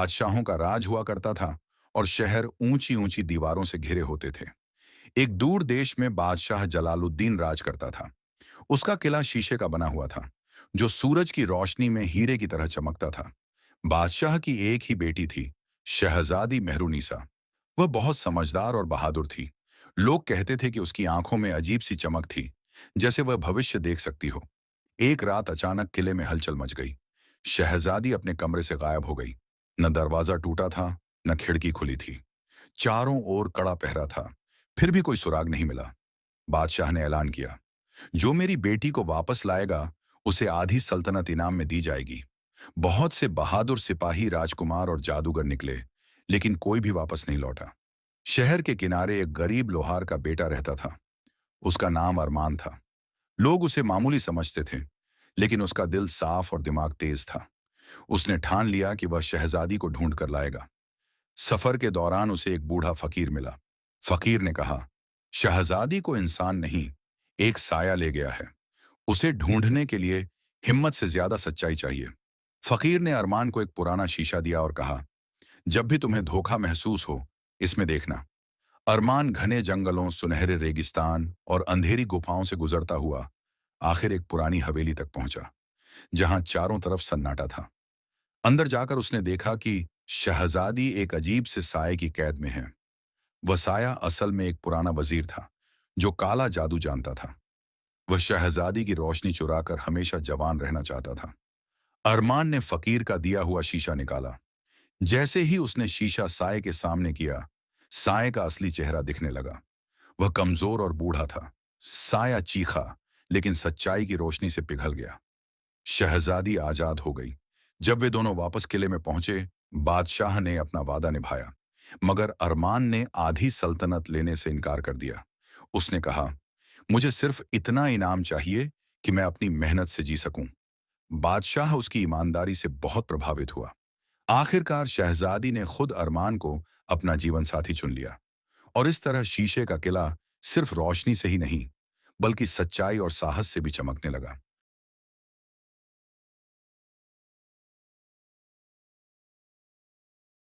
बादशाहों का राज हुआ करता था और शहर ऊंची ऊंची दीवारों से घिरे होते थे। एक दूर देश में बादशाह जलालुद्दीन राज करता था। उसका किला शीशे का बना हुआ था, जो सूरज की रोशनी में हीरे की तरह चमकता था। बादशाह की एक ही बेटी थी, शहजादी मेहरुनिसा। वह बहुत समझदार और बहादुर थी। लोग कहते थे कि उसकी आंखों में अजीब सी चमक थी, जैसे वह भविष्य देख सकती हो। एक रात अचानक किले में हलचल मच गई। शहजादी अपने कमरे से गायब हो गई। न दरवाजा टूटा था, न खिड़की खुली थी। चारों ओर कड़ा पहरा था, फिर भी कोई सुराग नहीं मिला। बादशाह ने ऐलान किया, जो मेरी बेटी को वापस लाएगा, उसे आधी सल्तनत इनाम में दी जाएगी। बहुत से बहादुर सिपाही, राजकुमार और जादूगर निकले, लेकिन कोई भी वापस नहीं लौटा। शहर के किनारे एक गरीब लोहार का बेटा रहता था। उसका नाम अरमान था। लोग उसे मामूली समझते थे, लेकिन उसका दिल साफ और दिमाग तेज था। उसने ठान लिया कि वह शहजादी को ढूंढ कर लाएगा। सफर के दौरान उसे एक बूढ़ा फकीर मिला। फकीर ने कहा, शहजादी को इंसान नहीं, एक साया ले गया है। उसे ढूंढने के लिए हिम्मत से ज्यादा सच्चाई चाहिए। फकीर ने अरमान को एक पुराना शीशा दिया और कहा, जब भी तुम्हें धोखा महसूस हो, इसमें देखना। अरमान घने जंगलों, सुनहरे रेगिस्तान और अंधेरी गुफाओं से गुजरता हुआ आखिर एक पुरानी हवेली तक पहुंचा, जहां चारों तरफ सन्नाटा था। अंदर जाकर उसने देखा कि शहजादी एक अजीब से साये की कैद में है। वह साया असल में एक पुराना वजीर था, जो काला जादू जानता था। वह शहजादी की रोशनी चुराकर हमेशा जवान रहना चाहता था। अरमान ने फकीर का दिया हुआ शीशा निकाला। जैसे ही उसने शीशा साये के सामने किया, साये का असली चेहरा दिखने लगा। वह कमजोर और बूढ़ा था। साया चीखा, लेकिन सच्चाई की रोशनी से पिघल गया। शहजादी आजाद हो गई। जब वे दोनों वापस किले में पहुंचे, बादशाह ने अपना वादा निभाया, मगर अरमान ने आधी सल्तनत लेने से इनकार कर दिया। उसने कहा, मुझे सिर्फ इतना इनाम चाहिए कि मैं अपनी मेहनत से जी सकूं। बादशाह उसकी ईमानदारी से बहुत प्रभावित हुआ। आखिरकार शहजादी ने खुद अरमान को अपना जीवन साथी चुन लिया, और इस तरह शीशे का किला सिर्फ रोशनी से ही नहीं, बल्कि सच्चाई और साहस से भी चमकने लगा।